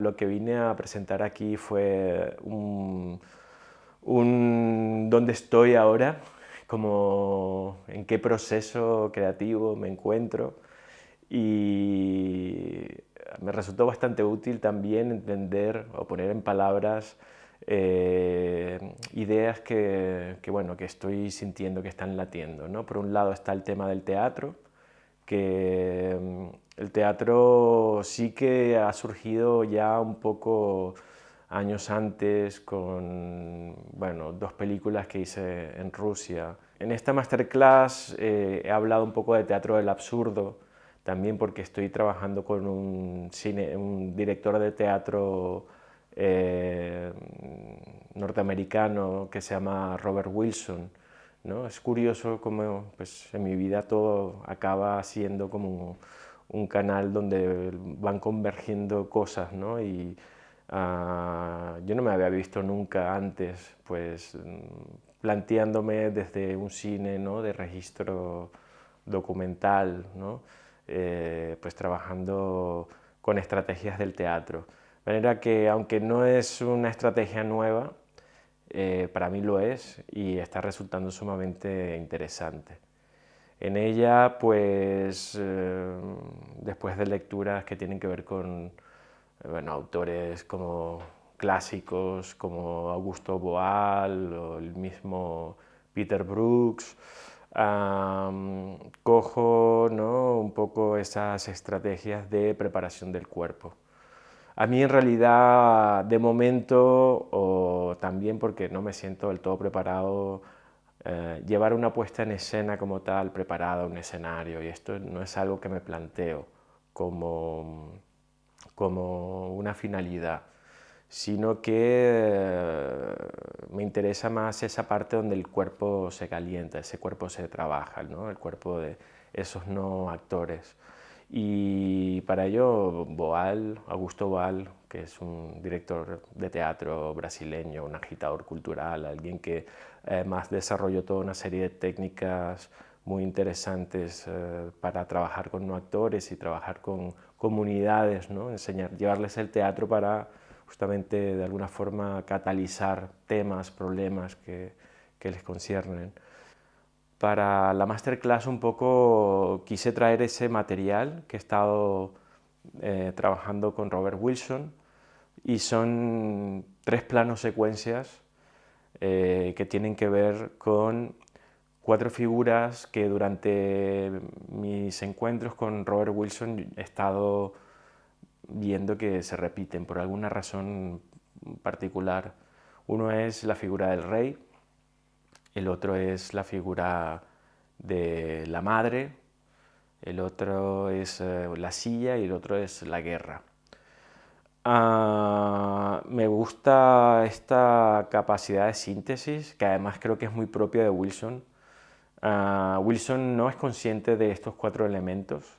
lo que vine a presentar aquí fue dónde estoy ahora, como en qué proceso creativo me encuentro, y me resultó bastante útil también entender o poner en palabras ideas bueno, que estoy sintiendo que están latiendo, ¿no? Por un lado está el tema del teatro, que el teatro sí que ha surgido ya un poco años antes con, bueno, dos películas que hice en Rusia. En esta masterclass he hablado un poco de teatro del absurdo, también porque estoy trabajando con un director de teatro eh, norteamericano que se llama Robert Wilson, ¿no? Es curioso cómo pues, en mi vida todo acaba siendo como un canal donde van convergiendo cosas, ¿no? Y yo no me había visto nunca antes, pues planteándome desde un cine, ¿no? De registro documental, ¿no? Pues trabajando con estrategias del teatro. De manera que aunque no es una estrategia nueva, para mí lo es y está resultando sumamente interesante. En ella, pues, después de lecturas que tienen que ver con bueno, autores como clásicos como Augusto Boal o el mismo Peter Brooks, cojo, ¿no? Un poco esas estrategias de preparación del cuerpo. A mí en realidad, de momento, o también porque no me siento del todo preparado, llevar una puesta en escena como tal, preparada, un escenario, y esto no es algo que me planteo como una finalidad, sino que me interesa más esa parte donde el cuerpo se calienta, ese cuerpo se trabaja, ¿no? El cuerpo de esos no actores. Y para ello, Augusto Boal, que es un director de teatro brasileño, un agitador cultural, alguien que además desarrolló toda una serie de técnicas muy interesantes para trabajar con no actores y trabajar con comunidades, ¿no? Llevarles el teatro para justamente de alguna forma catalizar temas, problemas que les conciernen. Para la masterclass un poco quise traer ese material que he estado trabajando con Robert Wilson y son 3 planos secuencias que tienen que ver con 4 figuras que durante mis encuentros con Robert Wilson he estado viendo que se repiten por alguna razón particular. Uno es la figura del rey, el otro es la figura de la madre, el otro es la silla y el otro es la guerra. Me gusta esta capacidad de síntesis, que además creo que es muy propia de Wilson. Wilson no es consciente de estos 4 elementos.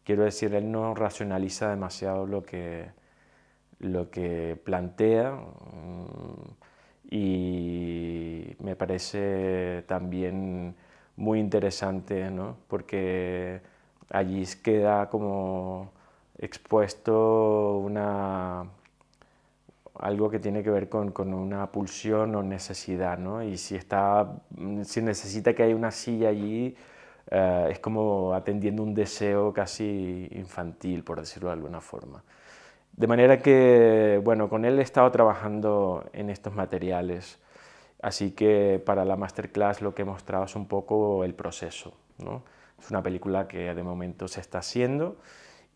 Quiero decir, él no racionaliza demasiado lo que plantea y me parece también muy interesante, ¿no? Porque allí queda como expuesto algo que tiene que ver con una pulsión o necesidad, ¿no? Y si necesita que haya una silla allí, es como atendiendo un deseo casi infantil, por decirlo de alguna forma. De manera que, bueno, con él he estado trabajando en estos materiales, así que para la masterclass lo que he mostrado es un poco el proceso, ¿no? Es una película que de momento se está haciendo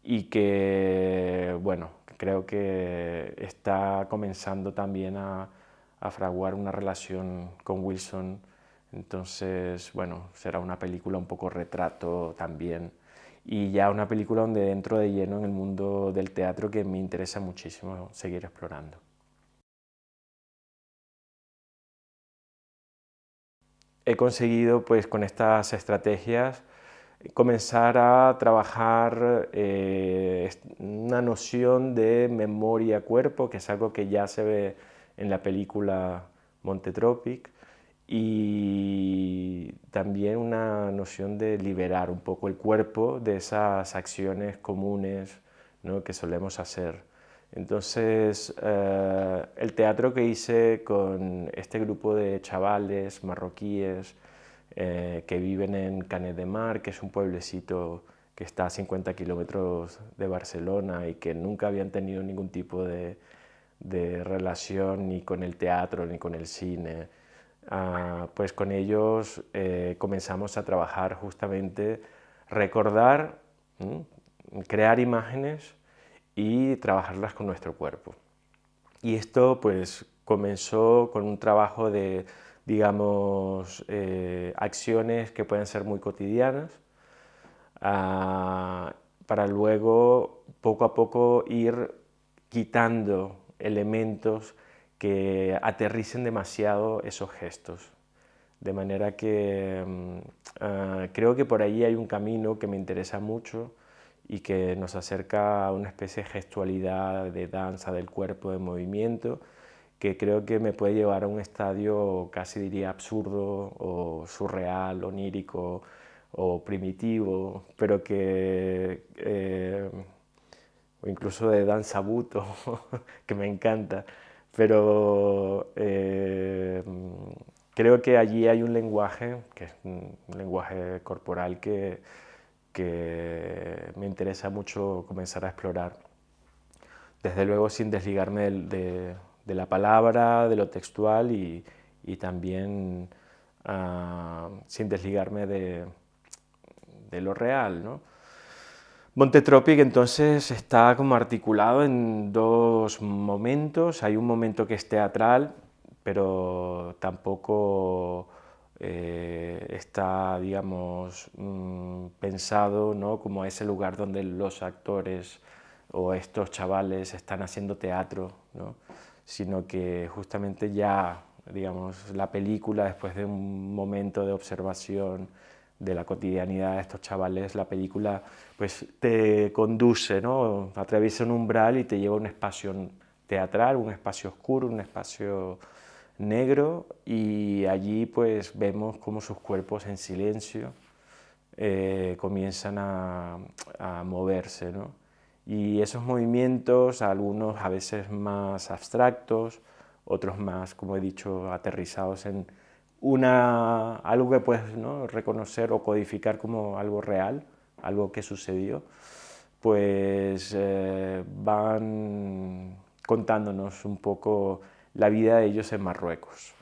y que, bueno, creo que está comenzando también a fraguar una relación con Wilson. Entonces, bueno, será una película un poco retrato también y ya una película donde entro de lleno en el mundo del teatro que me interesa muchísimo seguir explorando. He conseguido, pues, con estas estrategias comenzar a trabajar una noción de memoria-cuerpo, que es algo que ya se ve en la película Montetropic, y también una noción de liberar un poco el cuerpo de esas acciones comunes, ¿no? Que solemos hacer. Entonces, el teatro que hice con este grupo de chavales marroquíes que viven en Canet de Mar, que es un pueblecito que está a 50 kilómetros de Barcelona y que nunca habían tenido ningún tipo de relación ni con el teatro ni con el cine, pues con ellos comenzamos a trabajar justamente, recordar, crear imágenes y trabajarlas con nuestro cuerpo. Y esto pues comenzó con un trabajo de, digamos, acciones que pueden ser muy cotidianas, para luego poco a poco ir quitando elementos que aterricen demasiado esos gestos. De manera que creo que por ahí hay un camino que me interesa mucho y que nos acerca a una especie de gestualidad, de danza del cuerpo, de movimiento, que creo que me puede llevar a un estadio casi diría absurdo o surreal, onírico o primitivo, pero que o incluso de danza buto, que me encanta, pero creo que allí hay un lenguaje, que es un lenguaje corporal que me interesa mucho comenzar a explorar. Desde luego sin desligarme de la palabra, de lo textual y también sin desligarme de lo real, ¿no? Montetropic entonces está como articulado en dos momentos. Hay un momento que es teatral, pero tampoco está, digamos, pensado, ¿no?, como ese lugar donde los actores o estos chavales están haciendo teatro, ¿no?, sino que justamente ya, digamos, la película, después de un momento de observación de la cotidianidad de estos chavales, la película pues te conduce, ¿no?, atraviesa un umbral y te lleva a un espacio teatral, un espacio oscuro, un espacio negro, y allí pues vemos cómo sus cuerpos en silencio comienzan a moverse, ¿no? Y esos movimientos, algunos a veces más abstractos, otros más, como he dicho, aterrizados en algo que puedes, ¿no?, reconocer o codificar como algo real, algo que sucedió, pues van contándonos un poco la vida de ellos en Marruecos.